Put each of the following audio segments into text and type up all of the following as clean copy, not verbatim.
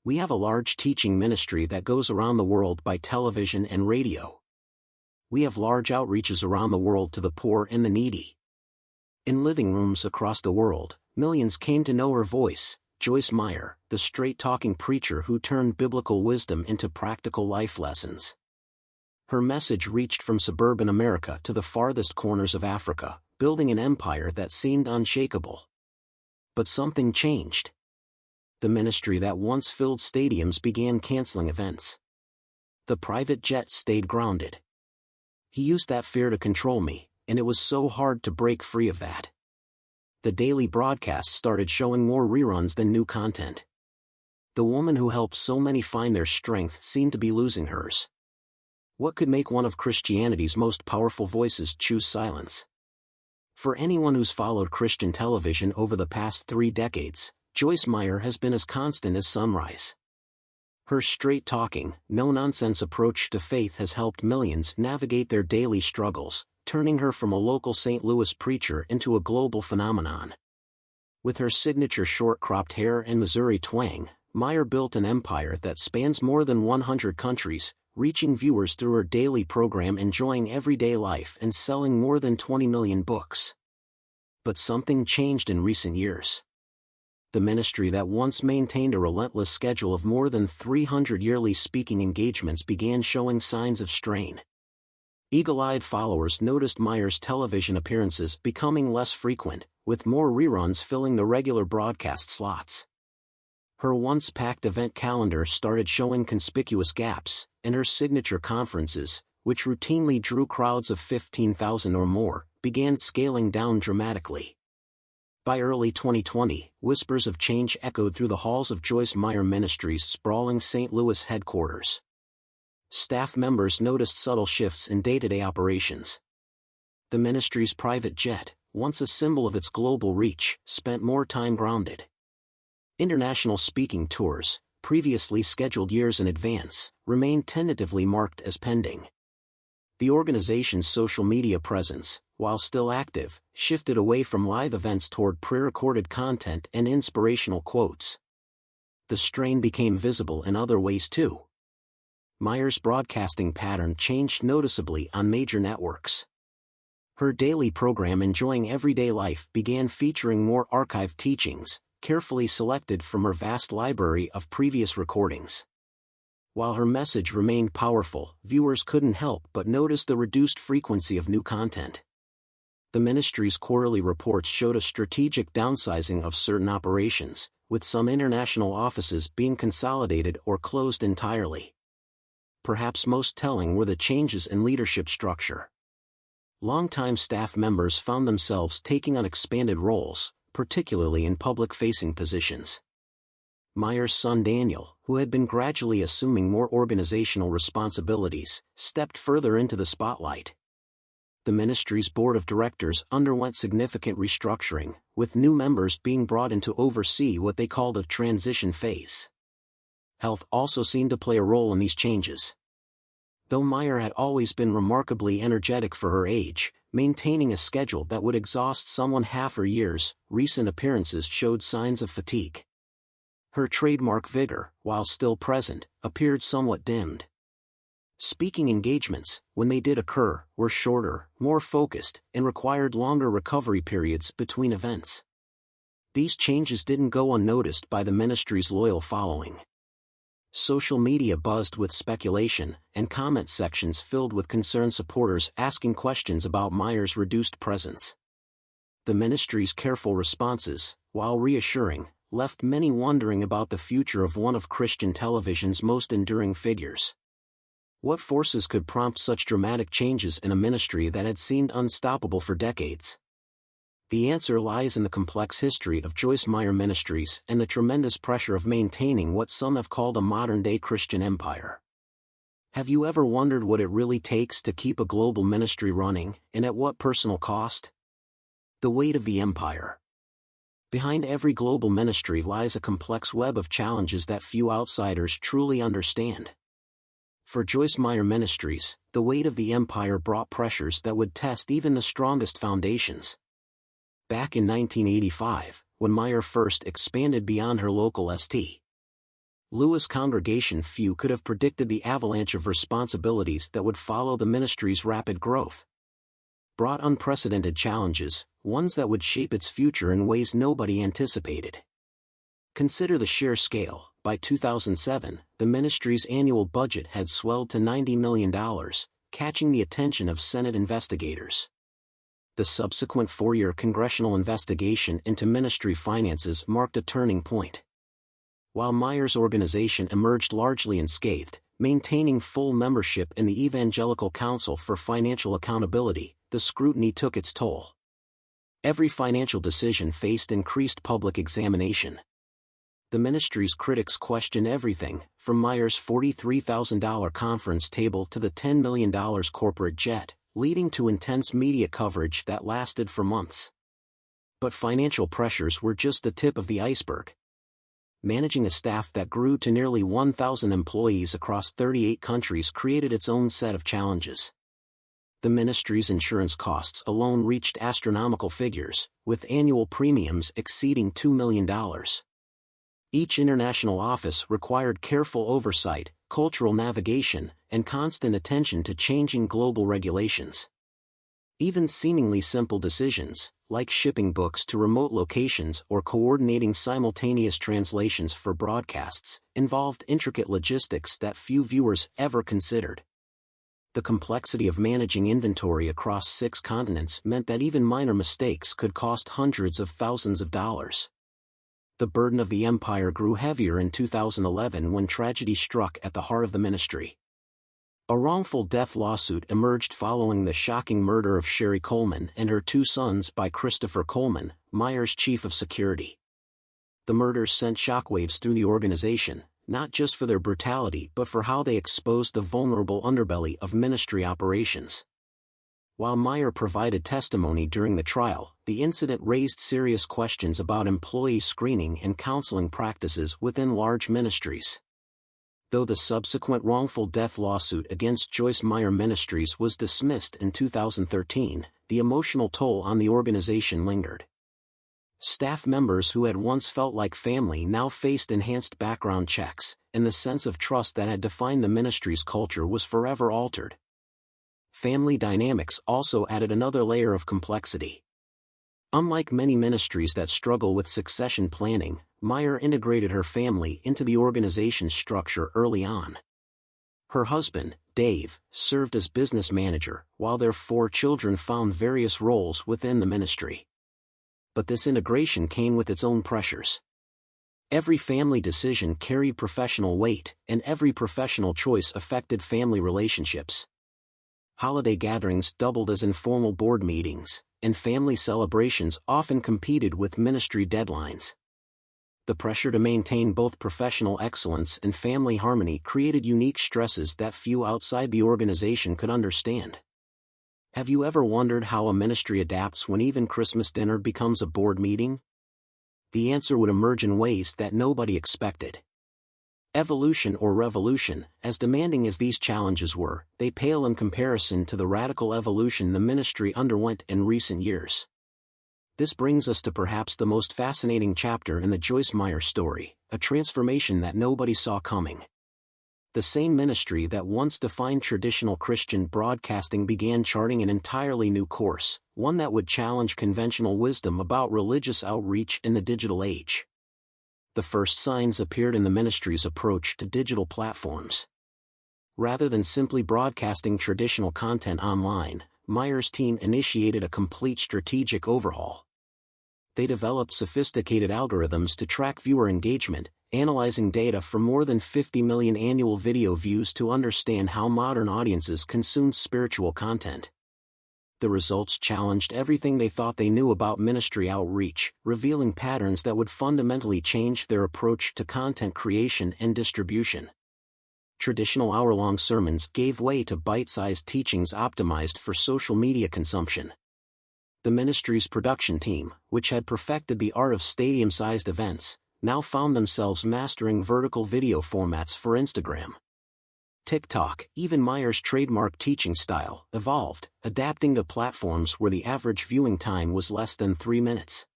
We have a large teaching ministry that goes around the world by television and radio. We have large outreaches around the world to the poor and the needy. In living rooms across the world, millions came to know her voice, Joyce Meyer, the straight-talking preacher who turned biblical wisdom into practical life lessons. Her message reached from suburban America to the farthest corners of Africa, building an empire that seemed unshakable. But something changed. The ministry that once filled stadiums began canceling events. The private jet stayed grounded. He used that fear to control me, and it was so hard to break free of that. The daily broadcasts started showing more reruns than new content. The woman who helped so many find their strength seemed to be losing hers. What could make one of Christianity's most powerful voices choose silence? For anyone who's followed Christian television over the past 3 decades, Joyce Meyer has been as constant as sunrise. Her straight-talking, no-nonsense approach to faith has helped millions navigate their daily struggles, turning her from a local St. Louis preacher into a global phenomenon. With her signature short-cropped hair and Missouri twang, Meyer built an empire that spans more than 100 countries, reaching viewers through her daily program, enjoying everyday life and selling more than 20 million books. But something changed in recent years. The ministry that once maintained a relentless schedule of more than 300 yearly speaking engagements began showing signs of strain. Eagle-eyed followers noticed Meyer's television appearances becoming less frequent, with more reruns filling the regular broadcast slots. Her once-packed event calendar started showing conspicuous gaps, and her signature conferences, which routinely drew crowds of 15,000 or more, began scaling down dramatically. By early 2020, whispers of change echoed through the halls of Joyce Meyer Ministries' sprawling St. Louis headquarters. Staff members noticed subtle shifts in day-to-day operations. The ministry's private jet, once a symbol of its global reach, spent more time grounded. International speaking tours, previously scheduled years in advance, remained tentatively marked as pending. The organization's social media presence, while still active, shifted away from live events toward pre-recorded content and inspirational quotes. The strain became visible in other ways too. Meyer's broadcasting pattern changed noticeably on major networks. Her daily program Enjoying Everyday Life began featuring more archived teachings, carefully selected from her vast library of previous recordings. While her message remained powerful, viewers couldn't help but notice the reduced frequency of new content. The ministry's quarterly reports showed a strategic downsizing of certain operations, with some international offices being consolidated or closed entirely. Perhaps most telling were the changes in leadership structure. Longtime staff members found themselves taking on expanded roles, particularly in public-facing positions. Meyer's son Daniel, who had been gradually assuming more organizational responsibilities, stepped further into the spotlight. The ministry's board of directors underwent significant restructuring, with new members being brought in to oversee what they called a transition phase. Health also seemed to play a role in these changes. Though Meyer had always been remarkably energetic for her age, maintaining a schedule that would exhaust someone half her years, recent appearances showed signs of fatigue. Her trademark vigor, while still present, appeared somewhat dimmed. Speaking engagements, when they did occur, were shorter, more focused, and required longer recovery periods between events. These changes didn't go unnoticed by the ministry's loyal following. Social media buzzed with speculation, and comment sections filled with concerned supporters asking questions about Meyer's reduced presence. The ministry's careful responses, while reassuring, left many wondering about the future of one of Christian television's most enduring figures. What forces could prompt such dramatic changes in a ministry that had seemed unstoppable for decades? The answer lies in the complex history of Joyce Meyer Ministries and the tremendous pressure of maintaining what some have called a modern-day Christian empire. Have you ever wondered what it really takes to keep a global ministry running, and at what personal cost? The weight of the empire. Behind every global ministry lies a complex web of challenges that few outsiders truly understand. For Joyce Meyer Ministries, the weight of the empire brought pressures that would test even the strongest foundations. Back in 1985, when Meyer first expanded beyond her local St. Lewis congregation few could have predicted the avalanche of responsibilities that would follow the ministry's rapid growth. Brought unprecedented challenges, ones that would shape its future in ways nobody anticipated. Consider the sheer scale. By 2007, the ministry's annual budget had swelled to $90 million, catching the attention of Senate investigators. The subsequent 4-year congressional investigation into ministry finances marked a turning point. While Meyer's organization emerged largely unscathed, maintaining full membership in the Evangelical Council for Financial Accountability, the scrutiny took its toll. Every financial decision faced increased public examination. The ministry's critics questioned everything, from Meyer's $43,000 conference table to the $10 million corporate jet, leading to intense media coverage that lasted for months. But financial pressures were just the tip of the iceberg. Managing a staff that grew to nearly 1,000 employees across 38 countries created its own set of challenges. The ministry's insurance costs alone reached astronomical figures, with annual premiums exceeding $2 million. Each international office required careful oversight, cultural navigation, and constant attention to changing global regulations. Even seemingly simple decisions, like shipping books to remote locations or coordinating simultaneous translations for broadcasts, involved intricate logistics that few viewers ever considered. The complexity of managing inventory across 6 continents meant that even minor mistakes could cost hundreds of thousands of dollars. The burden of the empire grew heavier in 2011 when tragedy struck at the heart of the ministry. A wrongful death lawsuit emerged following the shocking murder of Sherry Coleman and her 2 sons by Christopher Coleman, Meyer's chief of security. The murders sent shockwaves through the organization, not just for their brutality but for how they exposed the vulnerable underbelly of ministry operations. While Meyer provided testimony during the trial, the incident raised serious questions about employee screening and counseling practices within large ministries. Though the subsequent wrongful death lawsuit against Joyce Meyer Ministries was dismissed in 2013, the emotional toll on the organization lingered. Staff members who had once felt like family now faced enhanced background checks, and the sense of trust that had defined the ministry's culture was forever altered. Family dynamics also added another layer of complexity. Unlike many ministries that struggle with succession planning, Meyer integrated her family into the organization's structure early on. Her husband, Dave, served as business manager, while their 4 children found various roles within the ministry. But this integration came with its own pressures. Every family decision carried professional weight, and every professional choice affected family relationships. Holiday gatherings doubled as informal board meetings, and family celebrations often competed with ministry deadlines. The pressure to maintain both professional excellence and family harmony created unique stresses that few outside the organization could understand. Have you ever wondered how a ministry adapts when even Christmas dinner becomes a board meeting? The answer would emerge in ways that nobody expected. Evolution or revolution, as demanding as these challenges were, they pale in comparison to the radical evolution the ministry underwent in recent years. This brings us to perhaps the most fascinating chapter in the Joyce Meyer story, a transformation that nobody saw coming. The same ministry that once defined traditional Christian broadcasting began charting an entirely new course, one that would challenge conventional wisdom about religious outreach in the digital age. The first signs appeared in the ministry's approach to digital platforms. Rather than simply broadcasting traditional content online, Meyer's team initiated a complete strategic overhaul. They developed sophisticated algorithms to track viewer engagement, analyzing data from more than 50 million annual video views to understand how modern audiences consumed spiritual content. The results challenged everything they thought they knew about ministry outreach, revealing patterns that would fundamentally change their approach to content creation and distribution. Traditional hour-long sermons gave way to bite-sized teachings optimized for social media consumption. The ministry's production team, which had perfected the art of stadium-sized events, now found themselves mastering vertical video formats for Instagram. TikTok, even Meyer's trademark teaching style, evolved, adapting to platforms where the average viewing time was less than 3 minutes.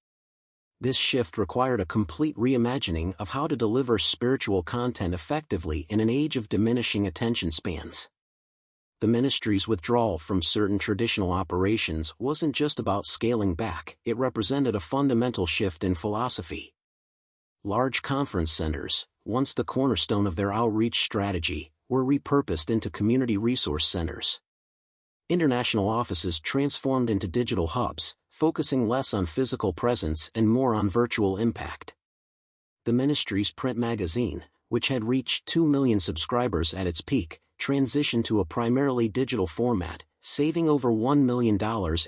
This shift required a complete reimagining of how to deliver spiritual content effectively in an age of diminishing attention spans. The ministry's withdrawal from certain traditional operations wasn't just about scaling back, it represented a fundamental shift in philosophy. Large conference centers, once the cornerstone of their outreach strategy, were repurposed into community resource centers. International offices transformed into digital hubs, focusing less on physical presence and more on virtual impact. The ministry's print magazine, which had reached 2 million subscribers at its peak, transitioned to a primarily digital format, saving over $1 million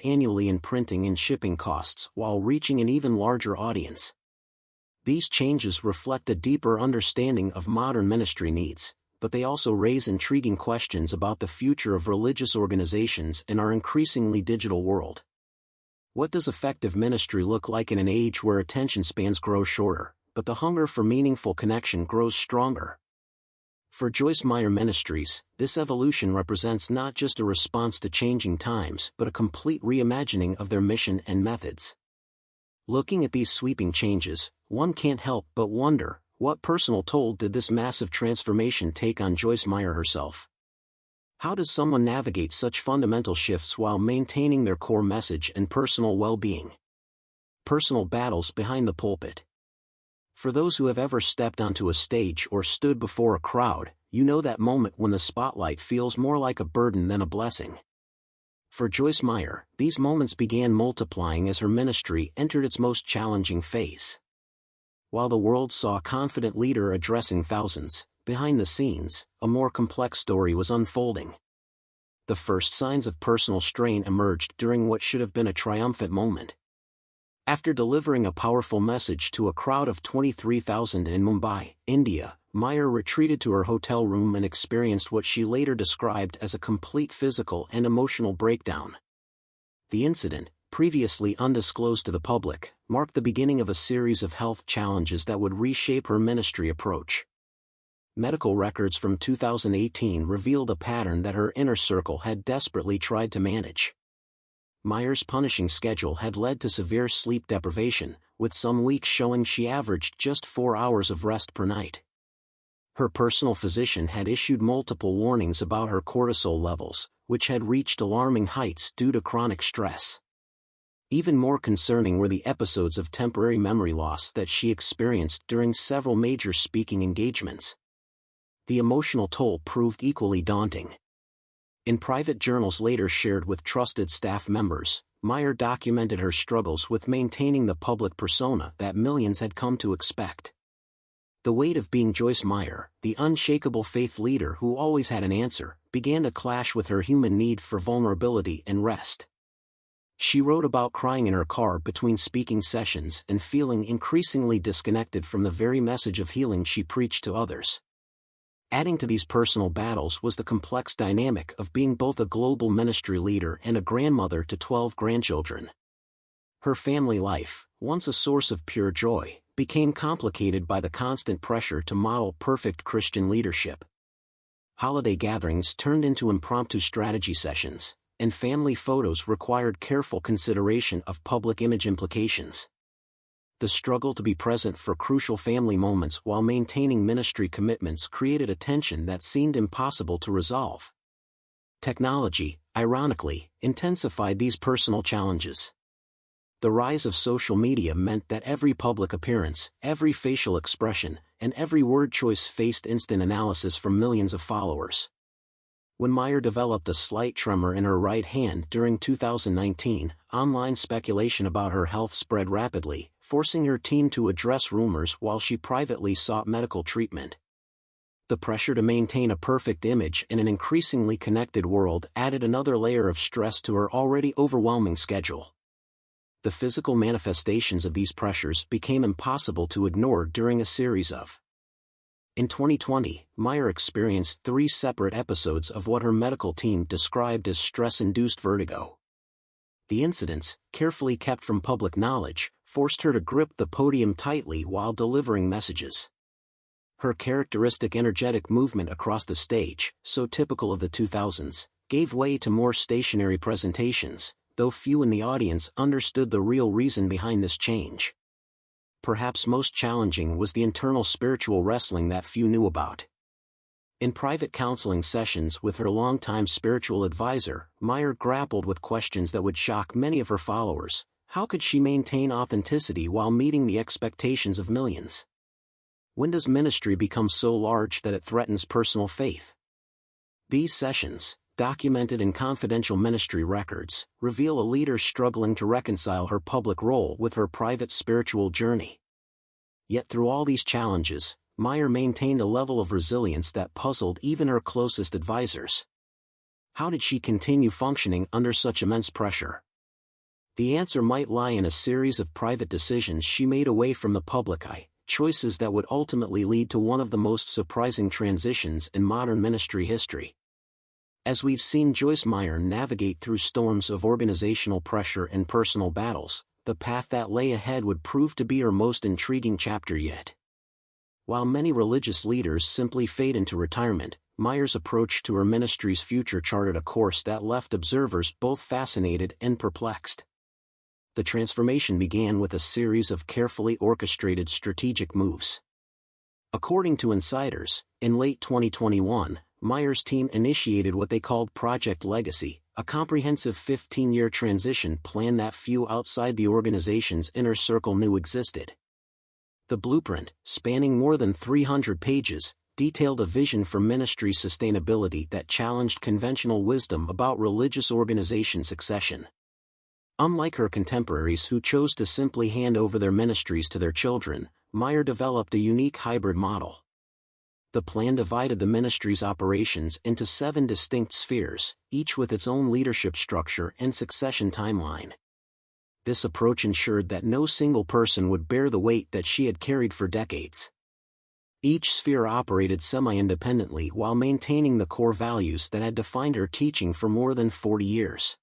annually in printing and shipping costs while reaching an even larger audience. These changes reflect a deeper understanding of modern ministry needs, but they also raise intriguing questions about the future of religious organizations in our increasingly digital world. What does effective ministry look like in an age where attention spans grow shorter, but the hunger for meaningful connection grows stronger? For Joyce Meyer Ministries, this evolution represents not just a response to changing times but a complete reimagining of their mission and methods. Looking at these sweeping changes, one can't help but wonder, what personal toll did this massive transformation take on Joyce Meyer herself? How does someone navigate such fundamental shifts while maintaining their core message and personal well-being? Personal battles behind the pulpit. For those who have ever stepped onto a stage or stood before a crowd, you know that moment when the spotlight feels more like a burden than a blessing. For Joyce Meyer, these moments began multiplying as her ministry entered its most challenging phase. While the world saw a confident leader addressing thousands, behind the scenes, a more complex story was unfolding. The first signs of personal strain emerged during what should have been a triumphant moment. After delivering a powerful message to a crowd of 23,000 in Mumbai, India, Meyer retreated to her hotel room and experienced what she later described as a complete physical and emotional breakdown. The incident, previously undisclosed to the public, marked the beginning of a series of health challenges that would reshape her ministry approach. Medical records from 2018 revealed a pattern that her inner circle had desperately tried to manage. Meyer's punishing schedule had led to severe sleep deprivation, with some weeks showing she averaged just 4 hours of rest per night. Her personal physician had issued multiple warnings about her cortisol levels, which had reached alarming heights due to chronic stress. Even more concerning were the episodes of temporary memory loss that she experienced during several major speaking engagements. The emotional toll proved equally daunting. In private journals later shared with trusted staff members, Meyer documented her struggles with maintaining the public persona that millions had come to expect. The weight of being Joyce Meyer, the unshakable faith leader who always had an answer, began to clash with her human need for vulnerability and rest. She wrote about crying in her car between speaking sessions and feeling increasingly disconnected from the very message of healing she preached to others. Adding to these personal battles was the complex dynamic of being both a global ministry leader and a grandmother to 12 grandchildren. Her family life, once a source of pure joy, became complicated by the constant pressure to model perfect Christian leadership. Holiday gatherings turned into impromptu strategy sessions, and family photos required careful consideration of public image implications. The struggle to be present for crucial family moments while maintaining ministry commitments created a tension that seemed impossible to resolve. Technology, ironically, intensified these personal challenges. The rise of social media meant that every public appearance, every facial expression, and every word choice faced instant analysis from millions of followers. When Meyer developed a slight tremor in her right hand during 2019, online speculation about her health spread rapidly, forcing her team to address rumors while she privately sought medical treatment. The pressure to maintain a perfect image in an increasingly connected world added another layer of stress to her already overwhelming schedule. The physical manifestations of these pressures became impossible to ignore during a series of. In 2020, Meyer experienced 3 separate episodes of what her medical team described as stress-induced vertigo. The incidents, carefully kept from public knowledge, forced her to grip the podium tightly while delivering messages. Her characteristic energetic movement across the stage, so typical of the 2000s, gave way to more stationary presentations, though few in the audience understood the real reason behind this change. perhaps most challenging was the internal spiritual wrestling that few knew about. In private counseling sessions with her longtime spiritual advisor, Meyer grappled with questions that would shock many of her followers. How could she maintain authenticity while meeting the expectations of millions? When does ministry become so large that it threatens personal faith? These sessions, documented in confidential ministry records, reveal a leader struggling to reconcile her public role with her private spiritual journey. Yet through all these challenges, Meyer maintained a level of resilience that puzzled even her closest advisors. How did she continue functioning under such immense pressure? The answer might lie in a series of private decisions she made away from the public eye, choices that would ultimately lead to one of the most surprising transitions in modern ministry history. As we've seen Joyce Meyer navigate through storms of organizational pressure and personal battles, the path that lay ahead would prove to be her most intriguing chapter yet. While many religious leaders simply fade into retirement, Meyer's approach to her ministry's future charted a course that left observers both fascinated and perplexed. The transformation began with a series of carefully orchestrated strategic moves. According to insiders, in late 2021, Meyer's team initiated what they called Project Legacy, a comprehensive 15-year transition plan that few outside the organization's inner circle knew existed. The blueprint, spanning more than 300 pages, detailed a vision for ministry sustainability that challenged conventional wisdom about religious organization succession. Unlike her contemporaries who chose to simply hand over their ministries to their children, Meyer developed a unique hybrid model. The plan divided the ministry's operations into 7 distinct spheres, each with its own leadership structure and succession timeline. This approach ensured that no single person would bear the weight that she had carried for decades. Each sphere operated semi-independently while maintaining the core values that had defined her teaching for more than 40 years.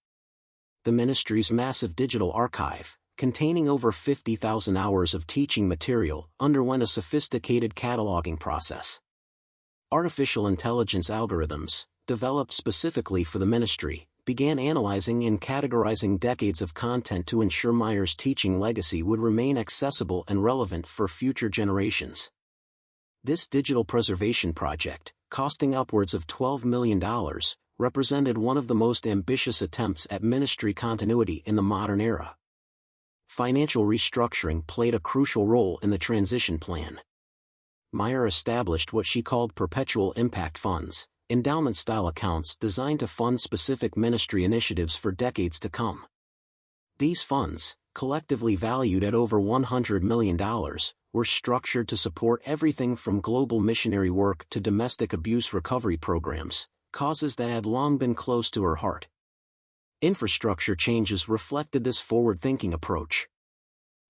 The ministry's massive digital archive, containing over 50,000 hours of teaching material, underwent a sophisticated cataloging process. Artificial intelligence algorithms, developed specifically for the ministry, began analyzing and categorizing decades of content to ensure Meyer's teaching legacy would remain accessible and relevant for future generations. This digital preservation project, costing upwards of $12 million, represented one of the most ambitious attempts at ministry continuity in the modern era. Financial restructuring played a crucial role in the transition plan. Meyer established what she called perpetual impact funds, endowment-style accounts designed to fund specific ministry initiatives for decades to come. These funds, collectively valued at over $100 million, were structured to support everything from global missionary work to domestic abuse recovery programs, causes that had long been close to her heart. Infrastructure changes reflected this forward-thinking approach.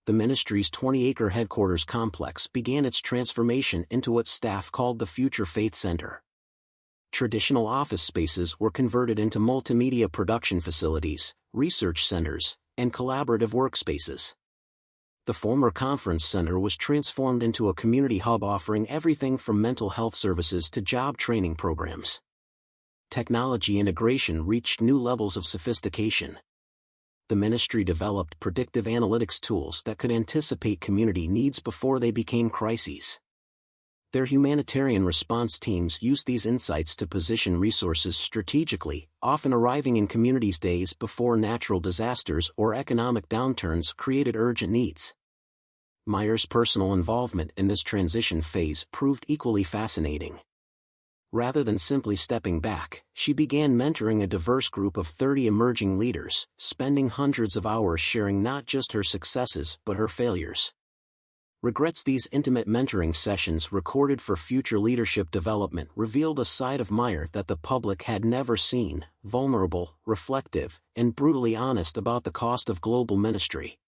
The ministry's 20-acre headquarters complex began its transformation into what staff called the Future Faith Center. Traditional office spaces were converted into multimedia production facilities, research centers, and collaborative workspaces. The former conference center was transformed into a community hub offering everything from mental health services to job training programs. Technology integration reached new levels of sophistication. The ministry developed predictive analytics tools that could anticipate community needs before they became crises. Their humanitarian response teams used these insights to position resources strategically, often arriving in communities days before natural disasters or economic downturns created urgent needs. Meyer's personal involvement in this transition phase proved equally fascinating. Rather than simply stepping back, she began mentoring a diverse group of 30 emerging leaders, spending hundreds of hours sharing not just her successes but her failures. Regrets. These intimate mentoring sessions recorded for future leadership development revealed a side of Meyer that the public had never seen: vulnerable, reflective, and brutally honest about the cost of global ministry.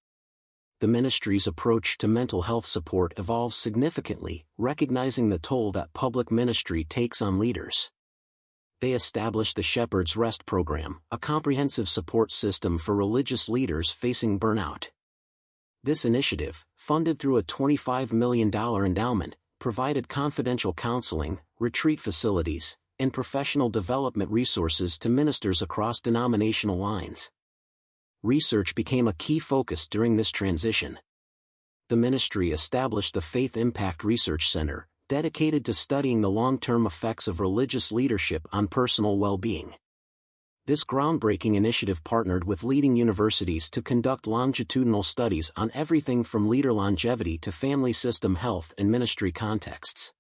The ministry's approach to mental health support evolved significantly, recognizing the toll that public ministry takes on leaders. They established the Shepherd's Rest Program, a comprehensive support system for religious leaders facing burnout. This initiative, funded through a $25 million endowment, provided confidential counseling, retreat facilities, and professional development resources to ministers across denominational lines. Research became a key focus during this transition. the ministry established the Faith Impact Research Center, dedicated to studying the long-term effects of religious leadership on personal well-being. This groundbreaking initiative partnered with leading universities to conduct longitudinal studies on everything from leader longevity to family system health and ministry contexts.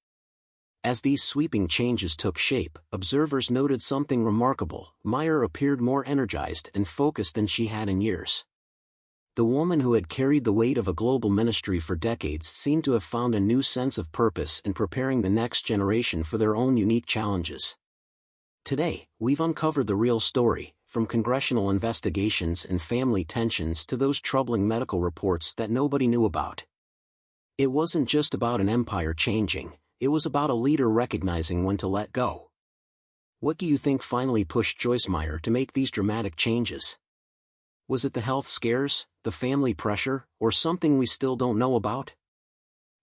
As these sweeping changes took shape, observers noted something remarkable. Meyer appeared more energized and focused than she had in years. The woman who had carried the weight of a global ministry for decades seemed to have found a new sense of purpose in preparing the next generation for their own unique challenges. Today, we've uncovered the real story, from congressional investigations and family tensions to those troubling medical reports that nobody knew about. It wasn't just about an empire changing, it was about a leader recognizing when to let go. What do you think finally pushed Joyce Meyer to make these dramatic changes? Was it the health scares, the family pressure, or something we still don't know about?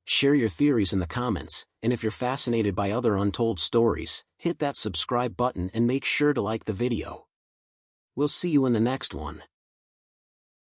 Share your theories in the comments, and if you're fascinated by other untold stories, hit that subscribe button and make sure to like the video. We'll see you in the next one.